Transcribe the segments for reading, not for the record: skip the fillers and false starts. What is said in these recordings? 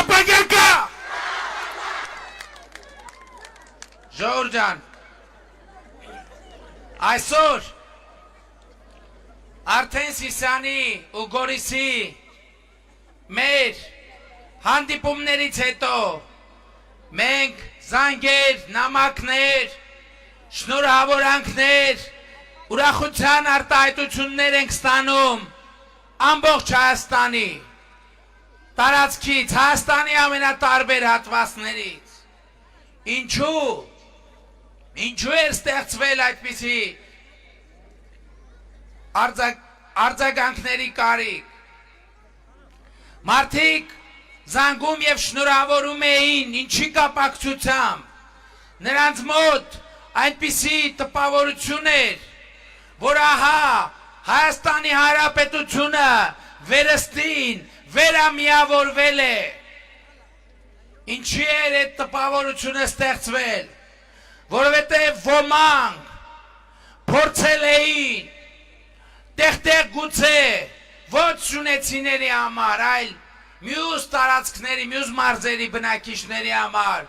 ապագերկա Ժողովուրդ ջան այսօր արդեն Սիսիանի ու Գորիսի մեր հանդիպումներից հետո մենք զանգեր, նամակներ, շնորհավորանքներ, ուրախության արտահայտություններ ենք ստանում ամբողջ Հայաստանի տարածքից, Հայաստանի ամենատարբեր հատվածներից։ Ինչու էր ստեղծվել այդպիսի արձագանքների կարիք։ Մարդիկ զանգում և շնորհավորում էին, ինչի կապակցությամբ։ Նրանց մոտ այնպիսի տպավորություն էր, որ ահա Հայաստանի Հանրապետությունը վերստին վերամիավորվել է։ Ինչի էր այդ տպավորությունը ստեղծվել, որովհետև ոմանք փորձել էին տեղ-տեղ գուցե ոչ շունեցիների համար, այլ մյուս տարածքների, մյուս մարզերի բնակիչների համար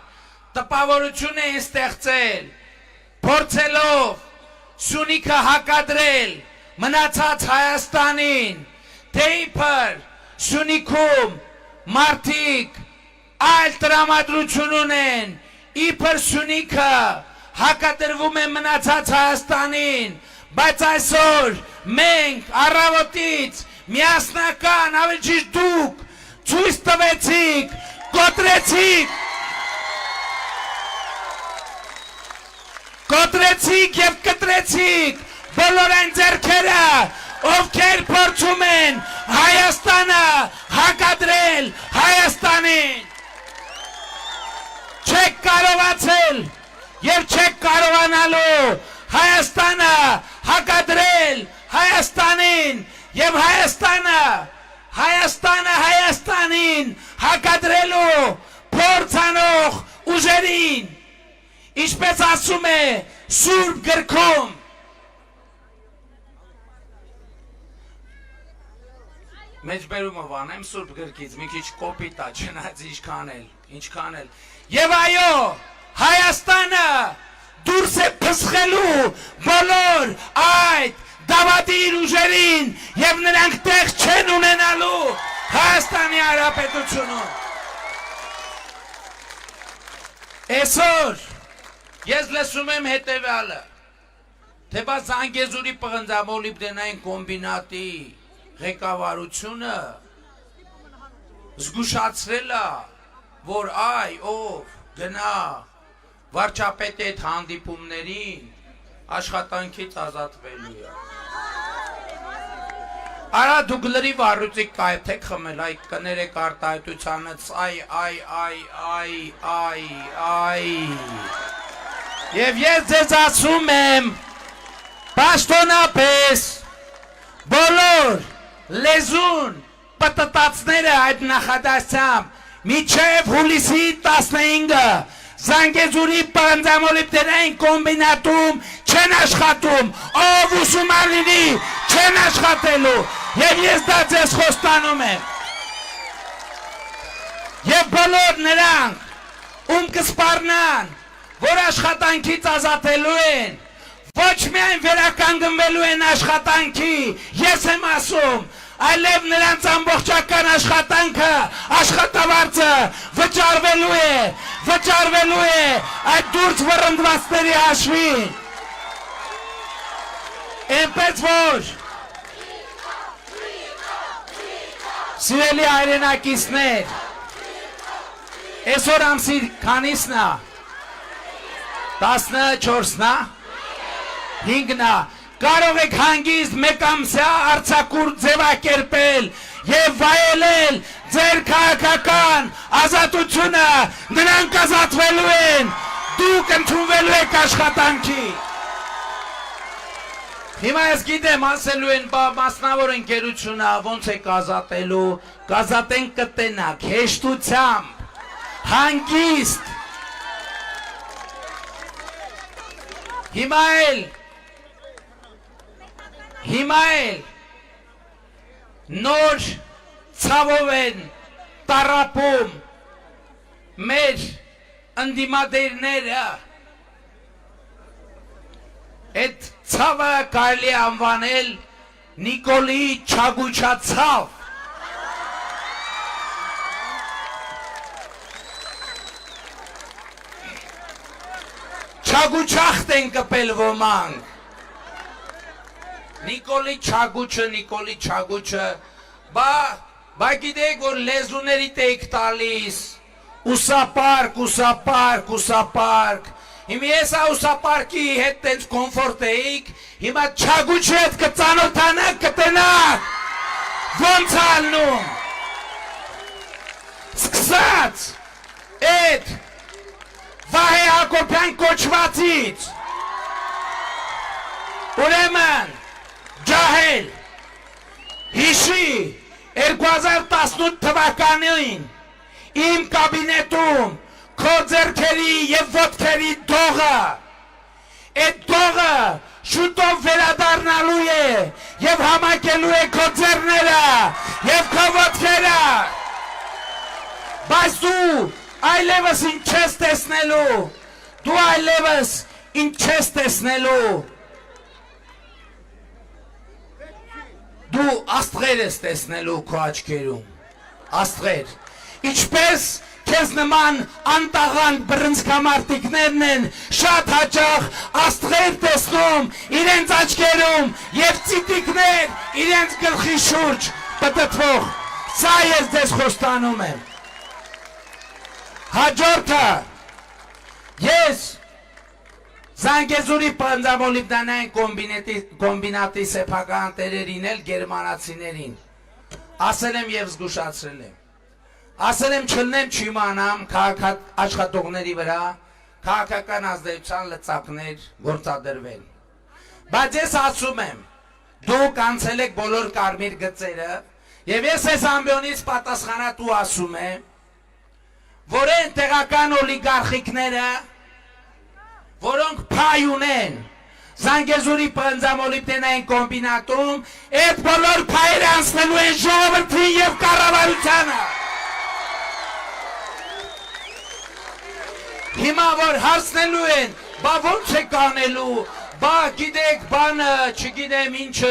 տպավորություն էին ստեղծել, փորձելով Սյունիքը հակադրել մնացած Հայաստանին, թե իբր Սյունիքում մարդիկ այլ տրամադրություն ունեն, իբր Սյունիքը հակադրվում է մնացած Հայաստանին, բայց այսօր մենք առավոտից միասնական, ավելի ճիշտ դուք ցույց տվեցիք, կոտրեցիք և կտրեցիք բոլոր այն ձեռքերը, ովքեր փորձում են Հայաստանը հակադրել Հայաստանին։ Չեք կարողացել և չեք կարողանալու Հայաստանը հակադրել Հայաստանին և Հայաստանին հակադրելու փորձ անող ուժերին, ինչպես ասում է Սուրբ գրքում։ Մեջբերումը վանեմ Սուրբ գրքից, մի քիչ կոպիտ է, չնայած ինչքան էլ։ Եվ այո, Հայաստանը դուրս է փսխելու բոլոր այդ դավադիր ուժերին և նրանք տեղ չեն ունենալու Հայաստանի Հանրապետությունում։ Այսօր ես լսում եմ հետևյալը, թե բա Զանգեզուրի պղնձամոլիբդենային կոմբինատի ղեկավարությունը զգուշացրել է, որ ով գնա վարչապետի այդ հանդիպումներին աշխատանքից ազատվելու է։ Արա դուք լրիվ առյուծիկ կայթեք խմել, այ կներեք արտահայտությանից, Եվ ես ձեզ ասում եմ, պաշտոնապես բոլոր լեզուն պտտածները այդ նախադասությամբ մինչև հուլիսի 15-ը Զանգեզուրի պղնձամոլիբդենային կոմբինատում չեն աշխատում, ով ուսումար լինի չեն աշխատելու, և ես դա ձեզ խոստանում եմ։ Եվ բոլոր նրանք, ում կսպառնան, որ աշխատանքից ազատելու են, ոչ միայն վերականգնվելու են աշխատանքի, ես եմ ասում, այլև նրանց ամբողջական աշխատանքը, աշխատավարձը վճարվելու է այդ դուրս վռնդվածների հաշվին։ Էնպես որ, սիրելի հայրենակիցներ, այսօր ամսի քանիսն է, 14-ն է, 5-ն է, կարող եք հանգիստ մեկամսյա արձակուրդ ձևակերպել և վայելել ձեր քաղաքական ազատությունը, նրանք ազատվելու են, դուք ընդունվելու եք աշխատանքի։ Հիմա ես գիտեմ, ասելու են, մասնավոր ընկերությունը ոնց եք ազատելու, կազատեն կտենակ, հեշտությամբ, հանգիստ։ Հիմա էլ նոր ցավով են տառապում մեր ընդդիմադիրները այդ ցավը կարելի է անվանել Նիկոլի Չագուչացավ Չագուչախտ են կպել ոմանք Նիկոլի Չագուչը բա գիտեք որ լեզուներիդ եք տալիս ուսապարկ Հիմա ես ուսապարկի հետ տենց կոմֆորտ էիք Հիմա Չագուչի հետ կծանոթանաք կտնաք Ոնց ալնում Սկսած Էդ Վահե Հակոբյան կոչվածից Ուրեմն Ջահել Հիշի 2018 թվականին Իմ կաբինետում Քո ձեռքերի և ոտքերի դողը Այդ դողը շուտով վերադառնալու է և համակելու է քո ձեռները և քո ոտքերը Բայց դու այլևս ինչ չես տեսնելու Դու այլևս ինչ չես տեսնելու Դու աստղեր ես տեսնելու քո աչքերում Աստղեր Ինչպես Քեզ նման անտաղանդ բռնցքամարտիկներն են շատ հաճախ աստղեր տեսնում իրենց աչքերում և ծիտիկներ իրենց գլխի շուրջ պտտվող Սա ես ձեզ խոստանում եմ Հաջորդը Ես Զանգեզուրի պանձամոլիբդանային կոմբինատի սեփական տերերին էլ գերմանացիներին ասել եմ և զգուշացրել եմ Ասել եմ չլնեմ չիմանամ աշխատողների վրա քաղաքական ազդեցության լծակներ գործադրվել Բայց ես ասում եմ դուք անցել եք բոլոր կարմիր գծերը և ես այս ամբիոնից պատասխանատու ասում եմ որ են տեղական օլիգարխիկները որոնք փայ ունեն Զանգեզուրի պանձամոլիբդենային կոմբինատում այդ բոլոր փայերը անցնելու են ժողովրդին և կառավարությանը Հիմա որ հարցնելու են, բա ոնց է կանելու, բա գիտեք բանը, չգիտեմ ինչը,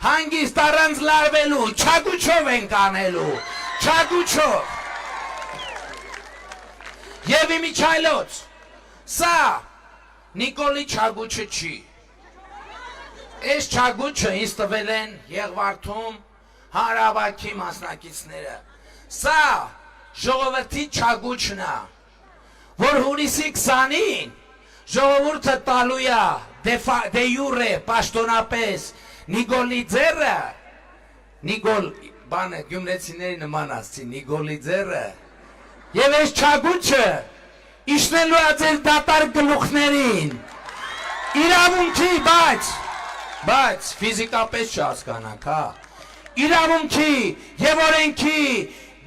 հանգիստ առանց լարվելու, չագուչով են կանելու, չագուչով Եվ իմիջայլոց, սա Նիկոլի Չագուչը չի Այս Չագուչը ինձ տվել են Եղվարդում հանրավայքի մասնակիցները Սա Ժողովրդի Չագուչն է, որ հունիսի 20-ին ժողովուրդը տալու է դե յուրե պաշտոնապես Նիկոլի ձեռը, Նիկոլ, բանը գյումրեցիների նման ասցի, Նիկոլի ձեռը, և այս Չագուչը իշնելու է ձեր դատար գլուխներին, իրավունքի, բայց ֆիզիկապես չհասկանանք, իրավունքի և օրենքի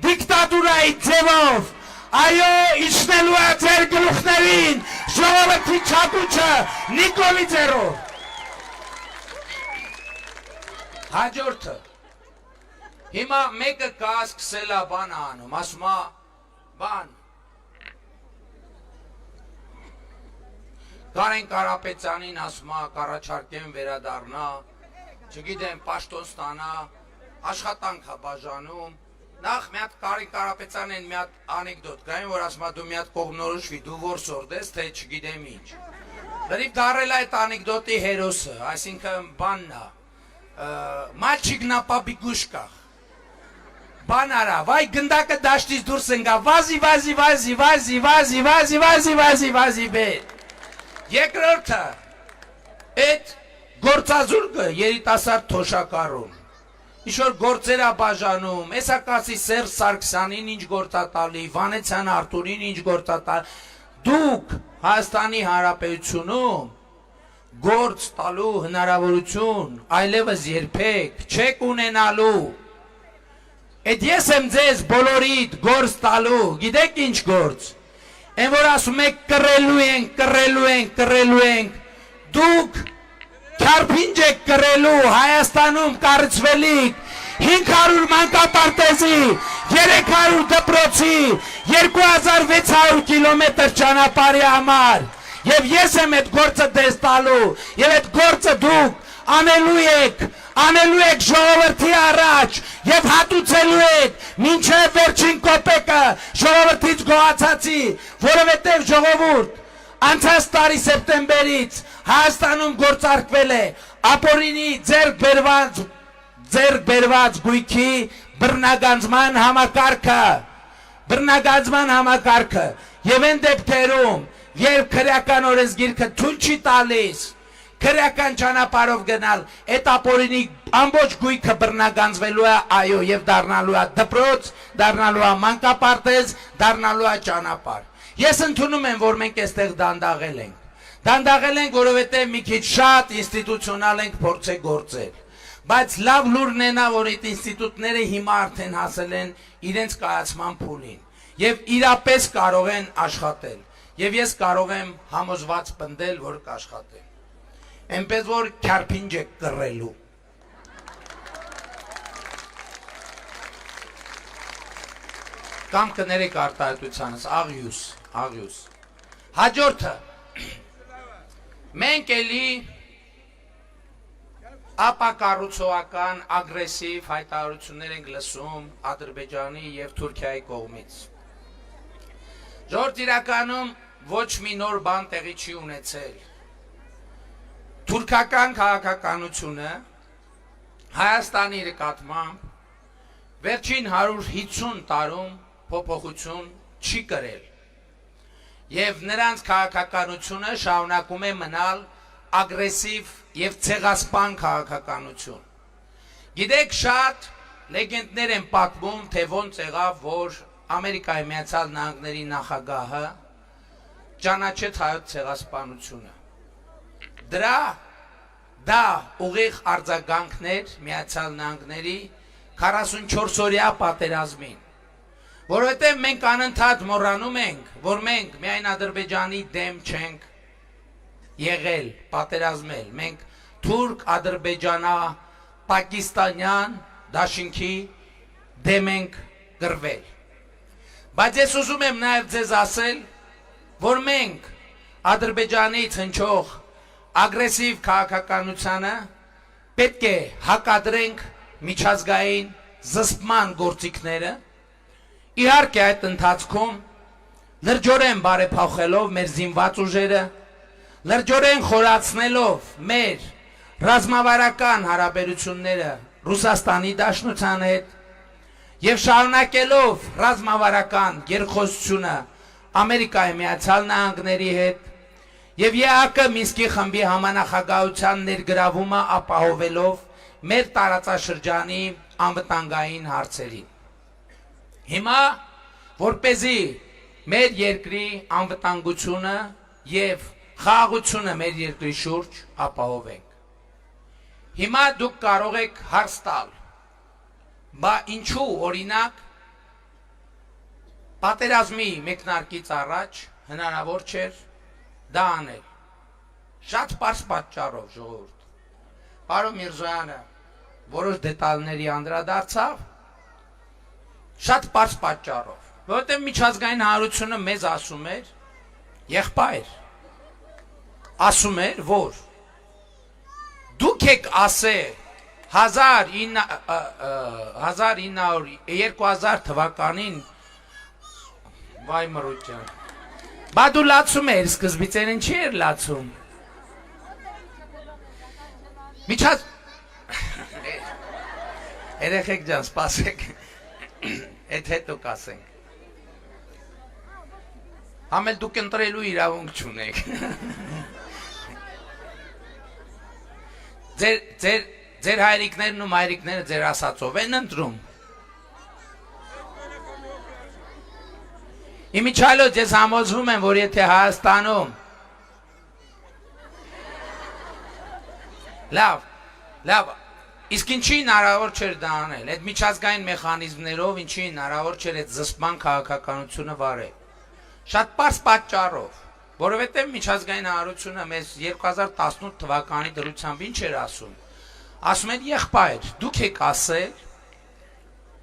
Դիկտատուրայի ձևով, այո, իջնելու է ձեր գլուխներին, ժողովրդի Չագուչը Նիկոլի ձեռով Հաջորդը Հիմա մեկը կա սկսել է բան անում, ասում է բան Կարեն Կարապետյանին ասում է կառաջարկեմ վերադառնա, չգիտեմ պաշտոն ստանա, աշխատանք է բաժանում Նախ մի հատ Կարեն Կարապետյանին մի հատ անեկդոտ կային, որ ասում է դու մի հատ կողմնորոշվի, դու որ սորդես, թե չգիտեմ ինչ Լրիվ դարել այդ անեկդոտի հերոսը, այսինքն բանն է, մալչիկ նա պաբիկուշկախ Բան արա, վայ գնդակը դաշտից դուրս ընկա, վազի բեր Երկրորդը, այդ գործազուրկը երիտասարդ թոշակառուն Ինչ-որ գործեր է բաժանում, եսա կասի Սերժ Սարգսյանին ինչ գործատալի, Վանեցյան Արտուրին ինչ գործատալի Դուք Հայաստանի Հանրապետությունում գործ տալու հնարավորություն այլևս երբեք չեք ունենալու Էդ ես եմ ձեզ բոլորիդ գործ տալու, գիտեք ինչ գործ Են որ ասում եք կռելու ենք Դուք Քարփինջ եք կռելու Հայաստանում կառուցվելիք 500 մանկապարտեզի 300 դպրոցի 2600 կիլոմետր ճանապարհի համար եւ ես եմ այդ գործը դες տալու եւ այդ գործը դուք անելու եք ժողովրդի առաջ եւ հատուցելու եք մինչեւ վերջին կոպեկը ժողովրդից գոհացածի, որովհետեւ ժողովուրդ անցած տարի սեպտեմբերից Հայաստանում գործարկվել է ապօրինի ձեռք բերված գույքի բռնագանձման համակարգը եւ այն դեպքերում, երբ քրեական օրենսգիրքը թույլ չի տալիս քրեական ճանապարհով գնալ, այդ ապօրինի ամբողջ գույքը բռնագանձվելու է, այո, եւ դառնալու է դպրոց, դառնալու է մանկապարտեզ, դառնալու է ճանապարհ։ Ես ընդունում եմ, որ մենք այստեղ դանդաղել ենք, որովհետեւ մի քիչ շատ ինստիտուցիոնալ ենք փորձել գործել։ Բայց լավ լուրն է նա, որ այդ ինստիտուտները հիմա արդեն հասել են իրենց կայացման փուլին եւ իրապես կարող են աշխատել։ Եվ ես կարող եմ համոզված պնդել, որ կաշխատեն։ Այնպես որ քարփինջ եք կռելու։ Կամ կներեք արտահայտությանս, աղյուս։ Հաջորդը մենք էլի ապակառուցողական ագրեսիվ հայտարարություններ ենք լսում Ադրբեջանի եւ Թուրքիայի կողմից։ Ժողովուրդ իրականում ոչ մի նոր բան տեղի չի ունեցել։ Թուրքական քաղաքականությունը Հայաստանի նկատմամբ վերջին 150 տարում փոփոխություն չի կրել։ Եվ նրանց քաղաքականությունը շարունակում է մնալ ագրեսիվ եւ ցեղասպան քաղաքականություն։ Գիտեք, շատ լեգենդներ են պատմում, թե ոնց եղավ, որ Ամերիկայի Միացյալ Նահանգների նախագահը ճանաչեց հայոց ցեղասպանությունը։ Դա ուղիղ արձագանքներ Միացյալ Նահանգների 44-օրյա պատերազմին, որովհետև մենք անընդհատ մոռանում ենք, որ մենք միայն Ադրբեջանի դեմ չենք եղել, պատերազմել, մենք թուրք-ադրբեջանա-պակիստանյան դաշինքի դեմ ենք գրվել։ Բայց ես ուզում եմ նաև ձեզ ասել, որ մենք Ադրբեջանից հնչող ագրեսիվ քաղաքականությանը պետք է հակադրենք միջազգային զսպման գործիքները, իհարկե այդ ընթացքում լրջորեն բարեփոխելով մեր զինված ուժերը, լրջորեն խորացնելով մեր ռազմավարական հարաբերությունները Ռուսաստանի Դաշնության հետ եւ շարունակելով ռազմավարական երկխոսությունը Ամերիկայի Միացյալ Նահանգների հետ եւ ԵԱԿ Մինսկի խմբի համանախագահության ներգրավումը ապահովելով մեր տարածաշրջանի անվտանգային հարցերին։ Հիմա որպեսզի մեր երկրի անվտանգությունը եւ խաղաղությունը մեր երկրի շուրջ ապահովենք։ Հիմա դուք կարող եք հարց տալ, բա ինչու օրինակ պատերազմի մեկնարկից առաջ հնարավոր չէր դա անել։ Շատ պարզ պատճառով, ժողովուրդ։ Պարոն Միրզոյանը որոշ դետալների անդրադարձավ, շատ պարզ պատճառով, որովհետև միջազգային հանրությունը մեզ ասում էր, եղբայր, ասում էր, որ դուք եք ասել 2000 թվականին վայ մրոջան, բա դու լացում էր սկզբից, են չի էր լացում, միջած, երեխեք ջան, սպասեք, էդ հետո կասենք, համել դուք ընտրելու իրավունք չունեք, ձեր հայրիկներն ու մայրիկները ձեր ասածով են ընտրում, Իմիջայլոց ես համոզվում եմ, որ եթե Հայաստանում լավ, իսկ ինչի հնարավոր չէր դա անել, այդ միջազգային մեխանիզմներով ինչի հնարավոր չէր այդ զսպման քաղաքականությունը վարել, շատ պարզ պատճառով, որովհետև միջազգային հանրությունը մեզ 2018 թվականի դրությամբ ինչ էր ասում են եղբայր, դուք եք ասել,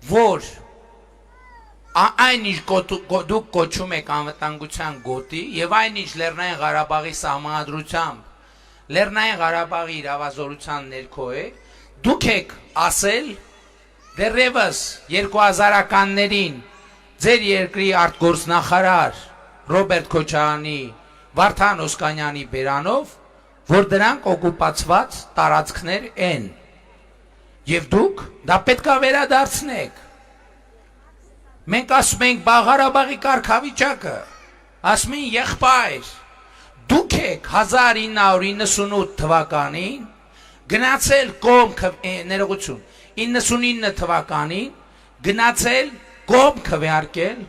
որ այնինչ դուք կոչում եք անվտանգության գոտի եւ այնինչ Լեռնային Ղարաբաղի սահմանադրությամբ Լեռնային Ղարաբաղի իրավազորության ներքո է, դուք եք ասել դեռևս 2000-ականներին ձեր երկրի արտգործնախարար Ռոբերտ Քոչարյանի Վարդան Օսկանյանի բերանով, որ դրանք օկուպացված տարածքներ են։ Եվ դուք դա պետք է վերադարձնեք։ Մենք ասում ենք Ղարաբաղի կարգավիճակը, ասում են եղբայր, դուք եք 1998 թվականին գնացել ներողություն 99 թվականին գնացել կողմ քվեարկել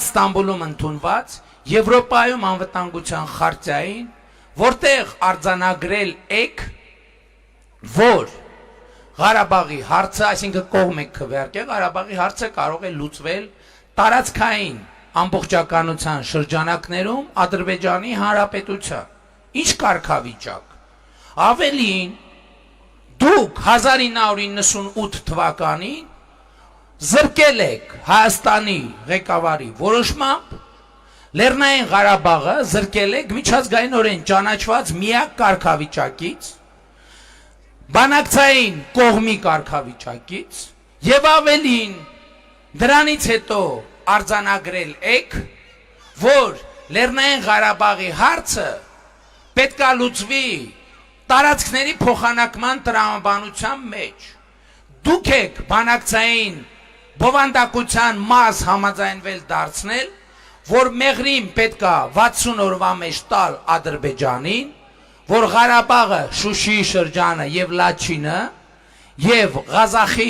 Ստամբուլում ընդունված Եվրոպայում անվտանգության խարտիային, որտեղ արձանագրել եք, որ Ղարաբաղի հարցը, այսինքն կողմ եք քվեարկել, Ղարաբաղի հարցը կարող է լուծվել տարածքային ամբողջականության շրջանակներում Ադրբեջանի Հանրապետության։ Ինչ կարգավիճակ։ Ավելին, դուք 1998 թվականին զրկել եք Հայաստանի ղեկավարի որոշմամբ Լեռնային Ղարաբաղը զրկել եք միջազգայինորեն ճանաչված միակ կարգավիճակից, բանակցային կողմի կարգավիճակից եւ ավելին դրանից հետո արձանագրել եք, որ Լեռնային Ղարաբաղի հարցը պետք է լուծվի տարածքների փոխանակման տրամաբանության մեջ։ Դուք եք բանակցային բովանդակության մաս համաձայնվել դարձնել, որ Մեղրին պետք է 60 օրվա մեջ տալ Ադրբեջանին, որ Ղարաբաղը, Շուշիի շրջանը եւ Լաչինը եւ Ղազախի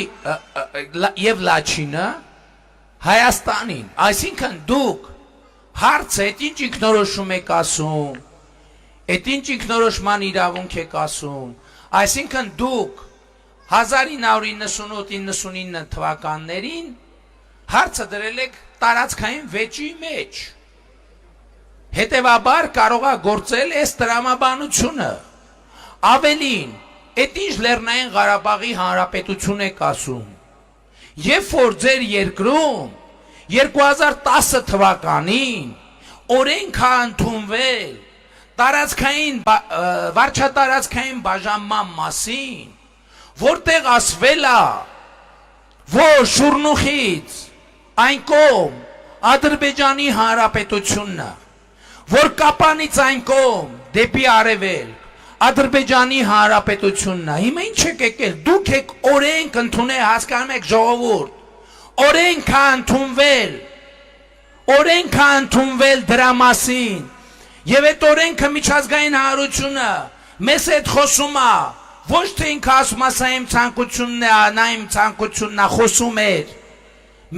եւ Լաչինը Հայաստանին, այսինքն դուք հարցը ինչ ինքնորոշում եք ասում, այդ ինչ ինքնորոշման իրավունք եք ասում, այսինքն դուք 1998-99 թվականներին հարցը դրել եք տարածքային վեճի մեջ, հետևաբար կարող է գործել այս տրամաբանությունը, ավելին, այդ ինչ Լեռնային Ղարաբաղի Հանրապետություն եք ասում, երբ որ ձեր երկրում 2010 թվականին օրենք է ընդունվել տարածքային վարչատարածքային բաժանման մասին, որտեղ ասվել է, որ Շուրնուխից այն կողմ Ադրբեջանի Հանրապետությունն է, որ Կապանից այն կողմ դեպի արևելք Ադրբեջանի Հանրապետությունն է։ Հիմա ինչ եք եկել, դուք եք օրենք ընդունել, հասկանում եք ժողովուրդ, օրենք է ընդունվել դրա մասին, եւ այդ օրենքը միջազգային հանրությունը մեզ հետ խոսում է, ոչ թե ինքը ասում է սա իմ ցանկությունն է, նա իմ ցանկությունն է, խոսում էր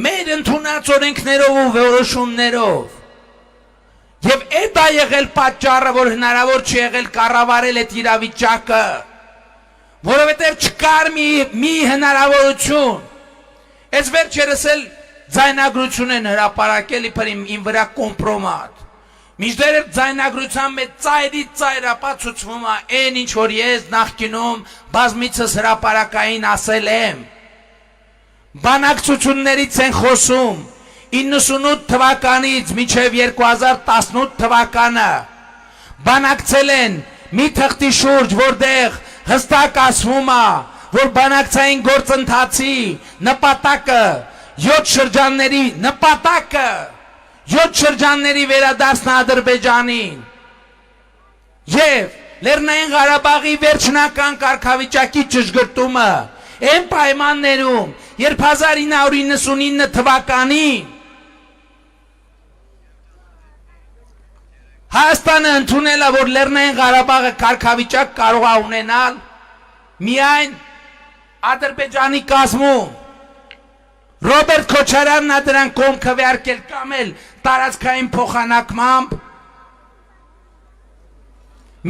մեր ընդունած օրենքներով ու որոշումներով։ Եվ այդ է եղել պատճառը, որ հնարավոր չի եղել կառավարել այդ իրավիճակը, որովհետև չկար մի հնարավորություն։ Այս վերջերս էլ ձայնագրություն են հրապարակել իբր իմ վրա կոմպրոմատ։ Մինչդեռ այդ ձայնագրության մեջ ծայրից ծայր ապացուցվում է այն ինչ որ ես նախկինում բազմիցս հրապարակային ասել եմ։ Բանակցություններից են խոսում 98 թվականից մինչև 2018 թվականը բանակցել են մի թղթի շուրջ, որտեղ հստակ ասվում է, որ բանակցային գործընթացի նպատակը 7 շրջանների վերադարձն Ադրբեջանին եւ Լեռնային Ղարաբաղի վերջնական կարգավիճակի ճշգրտումը այն պայմաններում, երբ 1999 թվականին Հայաստանը ընդունել է, որ Լեռնային Ղարաբաղը կարգավիճակ կարող է ունենալ միայն Ադրբեջանի կազմում, Ռոբերտ Քոչարյանն է դրան կողմ քվեարկել կամ էլ տարածքային փոխանակմամբ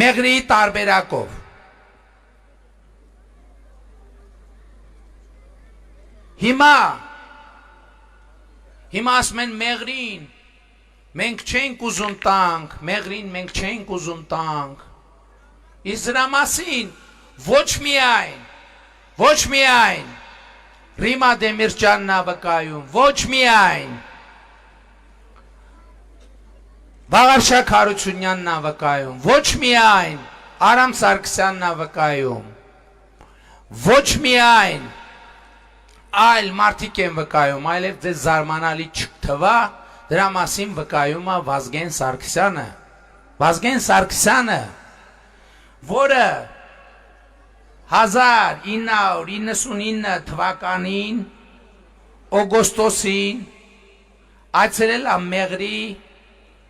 Մեղրի տարբերակով։ Հիմա ասում են Մեղրին մենք չենք ուզում տանք, Մեղրին մենք չենք ուզում տանք։ Իսկ դրա մասին ոչ միայն Ռիմա Դեմիրճյանն ա վկայում, ոչ միայն Վաղարշակ Հարությունյանն ա վկայում, ոչ միայն Արամ Սարգսյանն ա վկայում, ոչ միայն այլ մարդիկ են վկայում, այլև ձեզ զարմանալի չթվա, դրա մասին վկայում ա Վազգեն Սարգսյանը, Վազգեն Սարգսյանը, որը 1999 թվականին օգոստոսին այցելել ա Մեղրի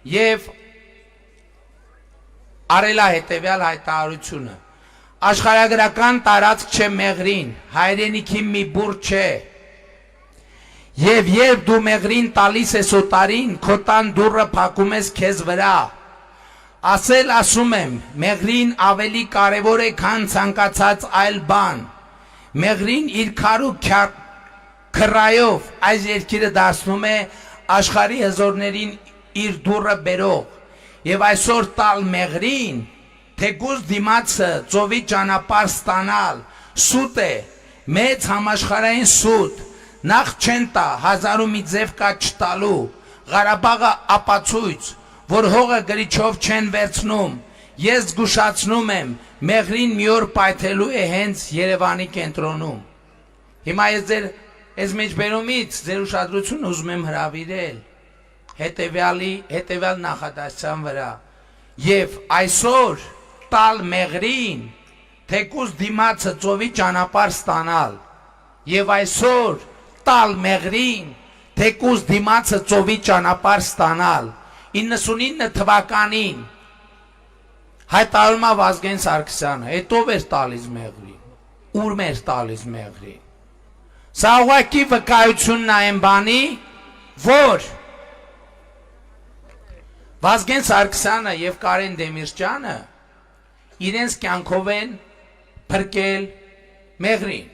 և արել ա հետևյալ հայտարարությունը. աշխարհագրական տարածք չէ Մեղրին, հայրենիքի մի բուր չէ, և երբ դու Մեղրին տալիս ես օտարին, քո տան դուռը փակում ես քեզ վրա, ասում եմ, Մեղրին ավելի կարևոր է, քան ցանկացած այլ բան, Մեղրին իր քարու քրայով այս երկիրը դարձնում է աշխարհի հզորներին իր դուռը բերող, և այսօր տալ Մեղրին, թեկուզ դիմացը ծովի ճանապարհ ստանալ սուտ է, մեծ համաշխարհային սուտ, նախ չեն տա, հազարու մի ձև կա չտալու, Ղարաբաղը ապացույց, որ հողը գրիչով չեն վերցնում, ես զգուշացնում եմ, Մեղրին մի օր պայթելու է հենց Երևանի կենտրոնում։ Հիմա ես մեջբերումից ձեր ուշադրությունը ուզում եմ հրավիրել հետևյալ նախադասության վրա, և այսօր տալ Մեղրին, թեկուզ դիմացը ծովի ճանապարհ ստանալ, և այսօր տալ Մեղրին, թեկուզ դիմացը ծովի ճանապարհ ստանալ, 99 թվականին հայտարարում ա Վազգեն Սարգսյանը, հետ ով էր տալիս Մեղրին, ուր մեր տալիս Մեղրին, սա ուղղակի վկայությունն ա այն բանի, որ Վազգեն Սարգսյանը և Կարեն Դեմիրճյանը իրենց կյանքով են փրկել Մեղրին,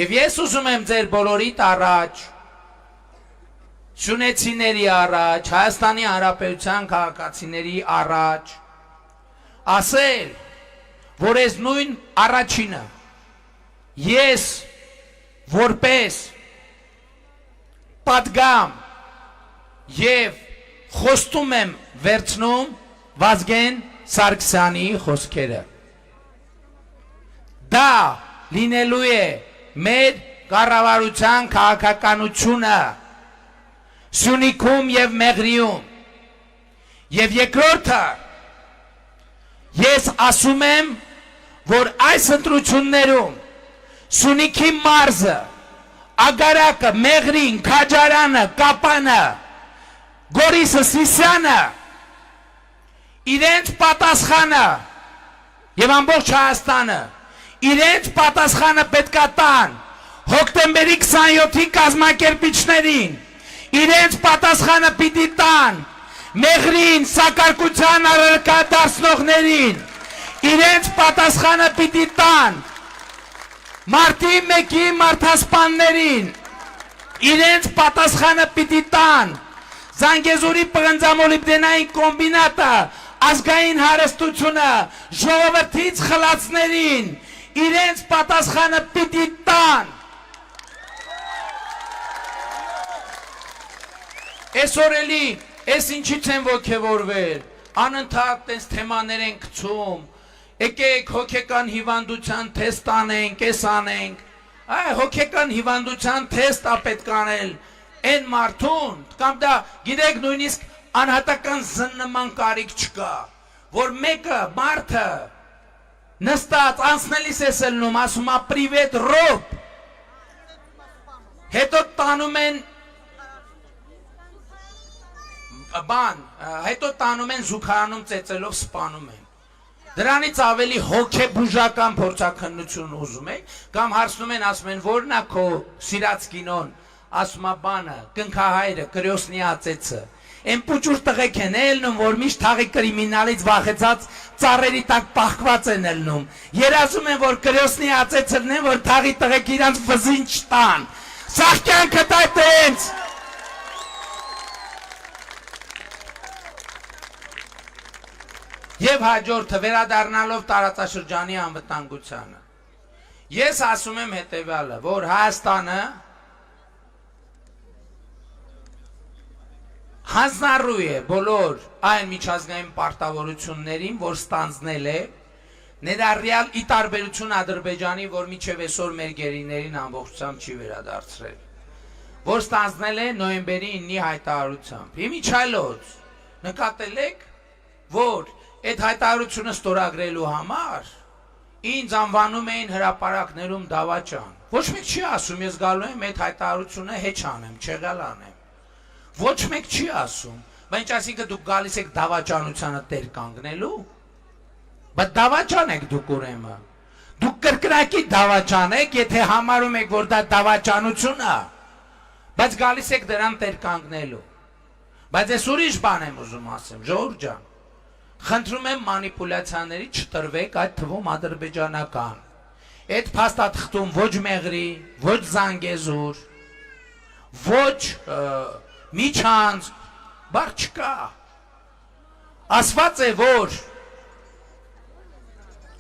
և ես ուզում եմ ձեր բոլորիդ առաջ, շունեցիների առաջ, Հայաստանի Հանրապետության քաղաքացիների առաջ ասել, որ ես նույն առաջինը, ես որպես պատգամ և խոստում եմ վերցնում Վազգեն Սարգսյանի խոսքերը, դա լինելու է մեր կառավարության քաղաքականությունը Սյունիքում և Մեղրիում, և երկրորդը, ես ասում եմ, որ այս ընտրություններում Սյունիքի մարզը, Ագարակը, Մեղրին, Քաջարանը, Կապանը, Գորիսը, Սիսիանը իրենց պատասխանը և ամբողջ Հայաստանը իրենց պատասխանը պետք է տան հոկտեմբերի 27-ի կազմակերպիչներին, իրենց պատասխանը պիտի տան Մեղրին սակարկության առարկա դարձնողներին, իրենց պատասխանը պիտի տան մարտի 1-ի մարդասպաններին, իրենց պատասխանը պիտի տան Զանգեզուրի պղնձամոլիբդենային կոմբինատը, ազգային հարստությունը, ժողովրդից խլացներին, իրենց պատասխանը պիտի տան։ Այսօր էլի, ես ինչից են ոգևորվել, անընդհատ տես թեմաներ են գցում, եկեք հոգեկան հիվանդության թեստ անենք, ես անենք, հոգեկան հիվանդության թեստ ա պետք անել, են մարդուն, կամ դա գիտեք նույնիսկ անհատական զննման կարիք չկա, որ մեկը մարդը նստած անցնելիս ես ելնում, ասում ա պրիվետ ռոբ, հետո տանում են զուգարանում ծեծելով սպանում են, դրանից ավելի հոգեբուժական փորձաքննություն ուզում եք, կամ հարցնում են, ասում են, որն ա քո սիրած կինոն, ասում ա բանը, կնքահայրը, կրյոսնի ածեցը, են պուճուր տղեկ են ելնում, որ միշտ թաղի կրիմինալից վախեցած ծառերի տակ պահկված են ելնում, երազում են, որ կրյոսնի ածեցրն են, որ թաղի տղեկ իրանց վզին չտան, սաղ կյանքը դայտ ենց, և հաջորդը վերադառնալով տարածաշրջանի անվտանգությանը, Ես ասում եմ հետևյալը, որ Հայաստանը հանձնառու է բոլոր այն միջազգային պարտավորություններին, որ ստանձնել է, ներառյալ ի տարբերություն Ադրբեջանի, որ մինչև այսօր մեր գերիներին ամբողջությամբ չի վերադարձրել, որ ստանձնել է նոյեմբերի 9-ի հայտարարությամբ։ Իմիջայլոց նկատել եք, որ այդ հայտարարությունը ստորագրելու համար ինձ անվանում էին հրապարակներում դավաճան։ Ոչ մեկ չի ասում, ես գալու եմ այդ հայտարարությունը հեչ անեմ, չեղյալ անեմ։ Ոչ մեկ չի ասում, բայց այսինքն դուք գալիս եք դավաճանությանը տեր կանգնելու, բայց դավաճան եք դուք ուրեմն։ Դուք կրկնակի դավաճան եք, եթե համարում եք, որ դա դավաճանություն է, բայց գալիս եք դրան տեր կանգնելու։ Բայց ես ուրիշ բան եմ ուզում ասեմ, ժողովուրդ ջան, խնդրում եմ մանիպուլյացիաների չտրվեք, այդ թվում ադրբեջանական։ Այդ փաստաթղթում ոչ Մեղրի, ոչ Զանգեզուր, ոչ Միջանց, բառ չկա։ Ասված է, որ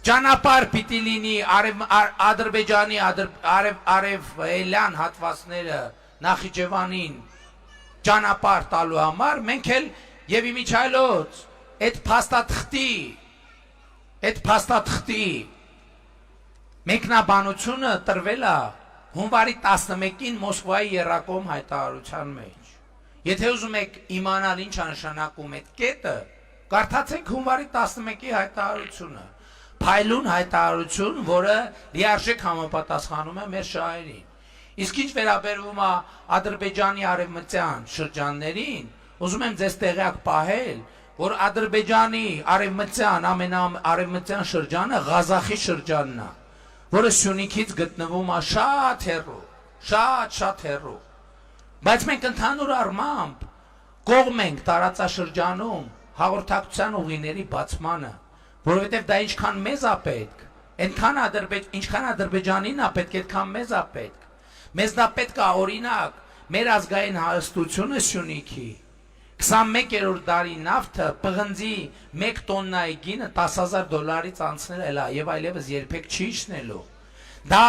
ճանապարհ պիտի լինի Ադրբեջանի արևելյան հատվածները Նախիջևանին ճանապարհ տալու համար, մենք էլ եւ իմիջայլոց այդ փաստաթղթի մեկնաբանությունը տրվել է հունվարի 11-ին Մոսկվայի Եռակոմ հայտարարության մեջ։ Եթե ուզում եք իմանալ ինչ է նշանակում այդ կետը, կարդացեք հունվարի 11-ի հայտարարությունը, փայլուն հայտարարություն, որը լիարժեք համապատասխանում է մեր շահերին։ Իսկ ինչ վերաբերվում է Ադրբեջանի արևմտյան շրջաններին, ուզում եմ ձեզ տեղյակ պահել, որ Ադրբեջանի արևմտյան ամենաարևմտյան շրջանը Ղազախի շրջանն է, որը Սյունիքից գտնվում է շատ հեռու, շատ հեռու։ Բայց մենք ընդհանուր առմամբ կողմ ենք տարածաշրջանում հաղորդակցության ուղիների բացմանը, որովհետև դա ինչքան մեզ է պետք, ինչքան Ադրբեջանին է պետք, այդքան մեզ է պետք։ Մեզ դա պետք է օրինակ մեր ազգային հարստությունը Սյունիքի 21-րդ դարի նավթը պղնձի 1 տոննայի գինը $10,000-ից անցնել է եւ այլևս երբեք չի իջնելու։ Դա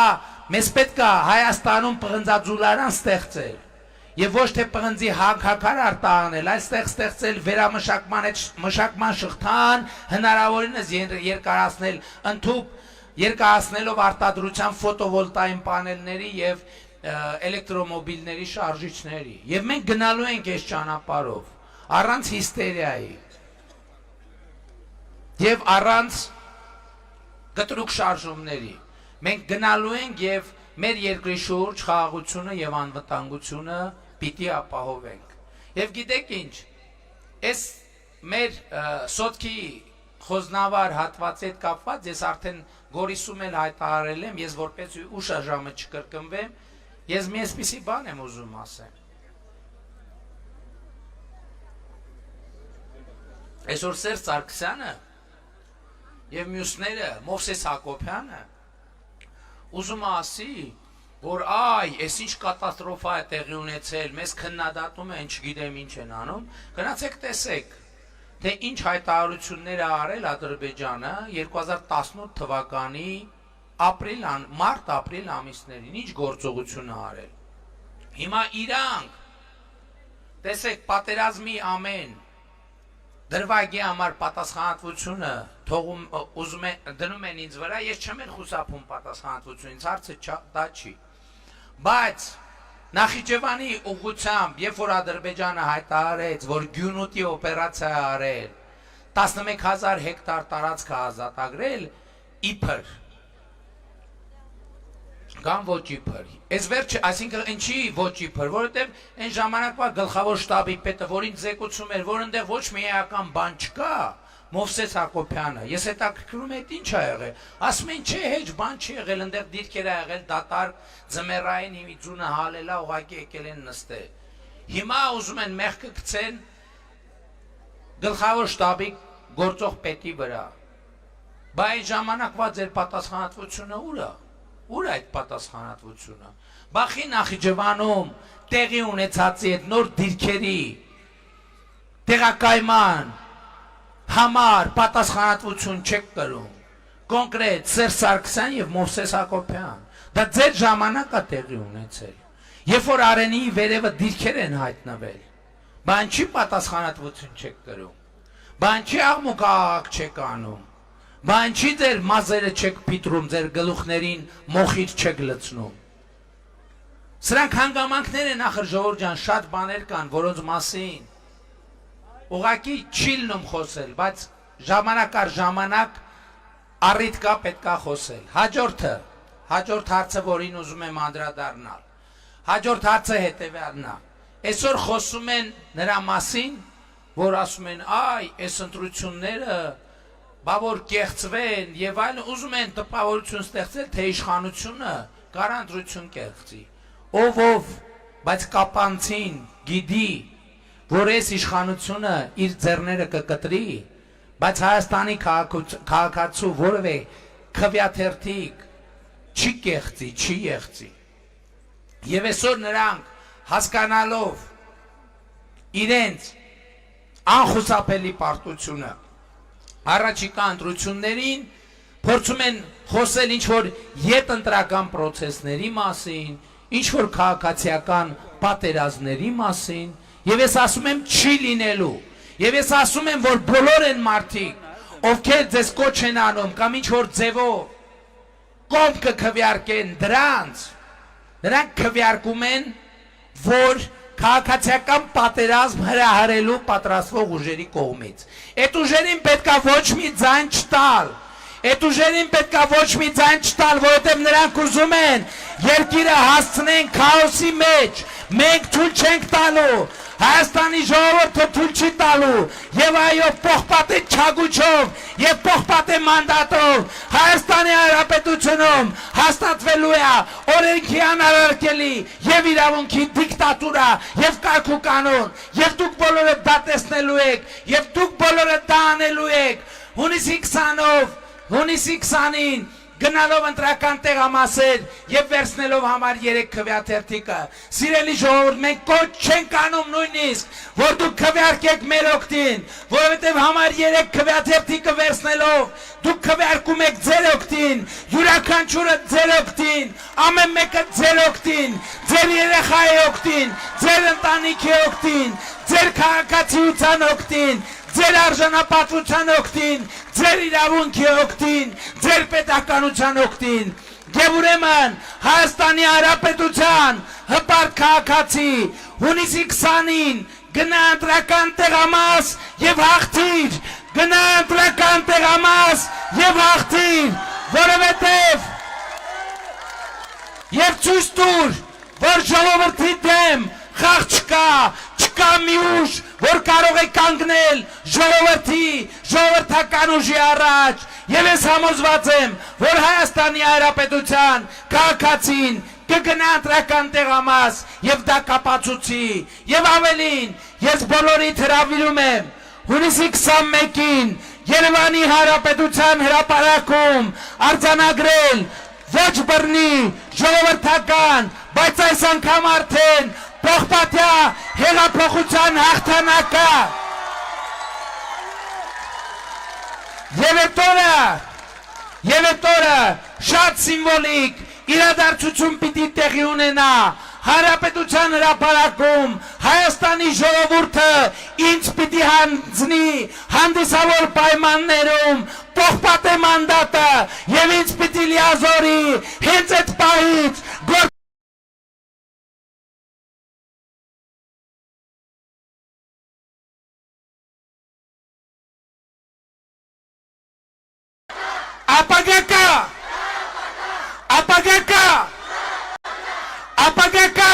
մեզ պետք է Հայաստանում պղնձաձուլարան ստեղծել եւ ոչ թե պղնձի հակակար արտահանել, այստեղ ստեղծել վերամշակման շղթան հնարավորինս երկարացնել, երկարացնելով արտադրության ֆոտովոլտային պանելների եւ էլեկտրոմոբիլների շարժիչների։ Եվ մենք գնալու ենք այս ճանապարհով առանց հիստերիայի եւ առանց կտրուկ շարժումների։ Մենք գնալու ենք եւ մեր երկրի շուրջ խաղաղությունը եւ անվտանգությունը պիտի ապահովենք։ Եվ գիտեք ինչ, այս մեր սոտքի խոզնավար հատվածի հետ կապված ես արդեն Գորիսում էլ հայտարարել եմ, ես որպես ուշաժամը չկրկնվեմ, ես մի այսպիսի բան եմ ուզում ասեմ։ Այսօր Սերժ Սարգսյանը եւ մյուսները, Մովսես Հակոբյանը ուզում ասի, որ այս ինչ կատաստրոֆա է տեղի ունեցել, մեզ քննադատում են, չգիտեմ ինչ են անում, գնացեք տեսեք, թե ինչ հայտարարություններ է արել Ադրբեջանը 2018 թվականի մարտ-ապրիլ ամիսներին, ինչ գործողություն է արել։ Հիմա իրանք, տեսեք, պատերազմի ամեն դրվագի համար պատասխանատվությունը դնում են ինձ վրա, ես չեմ են խուսափում պատասխանատվությունից, հարցը դա չի։ Բայց Նախիջևանի ուղղությամբ, երբ որ Ադրբեջանը հայտարարեց, որ Գյունուտի օպերացիա է արել, 11,000 հեկտար տարածք է ազատագրել, իբր կամ ոչ իբր։ Այս վերջը, այսինքն ինչի ոչ իբր, որովհետև այն ժամանակվա գլխավոր շտաբի պետը, որին զեկուցում էր, որ այնտեղ ոչ մի էական բան չկա, Մովսես Հակոբյանը, ես հետաքրքրում եմ ինչ է եղել, ասում են չէ, հեչ բան չի եղել, այնտեղ դիրքեր է եղել, դատարկ ձմեռային հիմի ձունը հալելա, ուղղակի եկել են նստել։ Հիմա ուզում են մեղքը գցեն գլխավոր շտաբի գործող պետի վրա։ Բայց այն ժամանակվա ձեր պատասխանատվությունը ուր է։ Ուր է այդ պատասխանատվությունը։ Բախի Նախիջևանում տեղի ունեցածի այդ նոր դիրքերի տեղակայման համար պատասխանատվություն չեք կրում։ կոնկրետ Սերժ Սարգսյան եւ Մովսես Հակոբյան, դա ձեր ժամանակա տեղի ունեցել, երբ որ Արենիի վերևը դիրքեր են հայտնվել, բան չի պատասխանատվություն չեք կրում, բան չի աղմուկ չեք անում, բան չի ձեր մազերը չեք փիտրում, ձեր գլուխներին մոխիր չեք լցնում։ Սրանք հանգամանքներ են, ախր ժողովուրդ ջան, շատ բաներ կան, որոնց մասին ուղղակի չի լինում խոսել, բայց ժամանակ առ ժամանակ առիթ կա, պետք է խոսել։ Հաջորդ հարցը, որին ուզում եմ անդրադառնալ, հաջորդ հարցը հետևյալն է։ Այսօր խոսում են նրա մասին, որ ասում են, այ, այս ընտրությունները բա որ կեղծվեն եւ այլն, ուզում են տպավորություն ստեղծել, թե իշխանությունը կարա ընտրություն կեղծի։ Ով, բայց կապանցին գիտի, որ այս իշխանությունը իր ձեռները կկտրի, բայց Հայաստանի քաղաքացու որևէ քվյաթերթիկ չի կեղծի, չի եղծի։ Եվ այսօր նրանք հասկանալով իրենց անխուսափելի պարտությունը առաջիկա ընտրություններին փորձում են խոսել ինչ-որ ետընտրական պրոցեսների մասին, ինչ-որ քաղաքացիական պատերազմների մասին, եւ ես ասում եմ չի լինելու, եւ ես ասում եմ, որ բոլոր են մարդիկ, ովքեր ձեզ կոչ են անում կամ ինչ-որ ձևով կողմ կքվյարկեն դրանց, նրանք քվյարկում են, որ քաղաքացիական պատերազմ հրահրելու պատրաստվող ուժերի կողմից։ Այդ ուժերին պետքա ոչ մի ձայն չտալ, այդ ուժերին պետքա ոչ մի ձայն չտալ, որովհետև նրանք ուզում են երկիրը հասցնեն քաոսի մեջ, մենք թույլ չենք տալու, Հայաստանի ժողովուրդը թույլ չի տալու, եւ այո, պողպատե չագուչով եւ պողպատե մանդատով Հայաստանի Հանրապետությունում հաստատվելու է օրենքի անարարքելի եւ իրավունքի դիկտատուրա եւ կարգուկանոն, եւ դուք բոլորը դա տեսնելու եք, եւ դուք բոլորը դա անելու եք։ Հունիսի 20-ին գնալով ընտրական տեղամասեր եւ վերցնելով համար 3 քվյաթերթիկը, սիրելի ժողովուրդ, մենք կոչ չենք անում նույնիսկ, որ դուք քվյարկեք մեր օգտին, որովհետեւ համար 3 քվյաթերթիկը վերցնելով դուք քվյարկում եք ձեր օգտին, յուրաքանչյուրը ձեր օգտին, ամեն մեկը ձեր օգտին, ձեր երեխայի օգտին, ձեր ընտանիքի օգտին, ձեր քաղաքացիության օգտին, ձեր արժանապատվության օգտին, ձեր իրավունքի օգտին, ձեր պետականության օգտին։ Եվ ուրեմն Հայաստանի Հանրապետության հպարտ քաղաքացի հունիսի 20-ին գնա ընտրական տեղամաս եւ հաղթիր, գնա ընտրական տեղամաս եւ հաղթիր, որովհետեւ եւ ցույց տուր, որ ժողովրդի դեմ խաղ չկա մի ուժ, որ կարող է կանգնել ժողովրդական ուժի առաջ, եւ ես համոզված եմ, որ Հայաստանի Հանրապետության քաղաքացին կգնա ընտրական տեղամաս եւ դա կապացուցի, եւ ավելին, ես բոլորիդ հրավիրում եմ հունիսի 21-ին Երևանի Հանրապետության հրապարակում արձանագրել ոչ բռնի ժողովրդական, բայց այս անգամ արդեն պողպատյա հեղափոխության հաղթանակը։ Եվ այդ օրը շատ սիմվոլիկ իրադարձություն պիտի տեղի ունենա Հանրապետության հրապարակում, Հայաստանի ժողովուրդը ինձ պիտի հանձնի հանդիսավոր պայմաններում պողպատե մանդատը եւ ինձ պիտի լիազորի հենց այդ պահից ապագա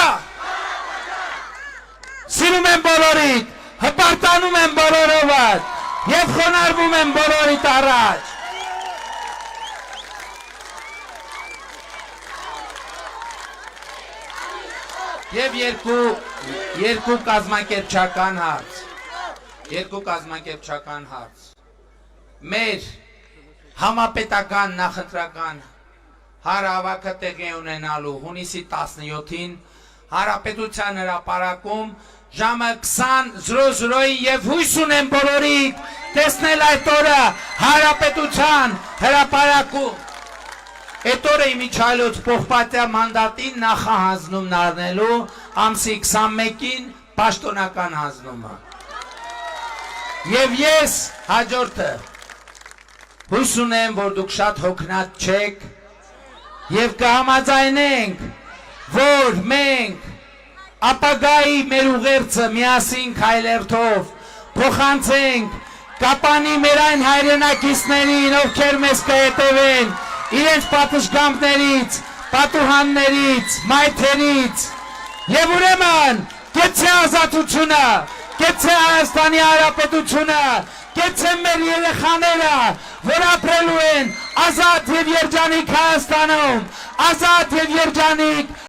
սիրում եմ բոլորիդ, հպարտանում եմ բոլորովդ եւ խոնարհվում եմ բոլորիդ առաջ։ Եվ երկու կազմակերպչական հարց։ Մեր համապետական նախընտրական հարավակը տեղի ունենալու հունիսի 17-ին Հանրապետության հրապարակում ժամը 20:00-ին եւ հույս ունեմ բոլորիդ տեսնել այդ օրը Հանրապետության հրապարակում։ Այդ օրը Միչայելոց Պողպատյա մանդատին նախահանձնումն առնելու ամսի 21-ին պաշտոնական հանձնումը։ Եվ ես հաջորդը հույս ունեմ, որ դուք շատ հոգնած չեք եւ կհամաձայնենք, որ մենք ապագայի մեր ուղերձը միասին քայլերթով փոխանցենք կապանի մեր այն հայրենակիցներին, ովքեր մեզ կհետևեն իրենց պատշգամբներից, պատուհաններից, մայթերից եւ ուրեմն կեցե ազատությունը, կեցե Հայաստանի Հանրապետությունը, կեցե մեր երեխաները, որ ապրելու են ազատ եւ երջանիկ Հայաստանում, ազատ եւ երջանիկ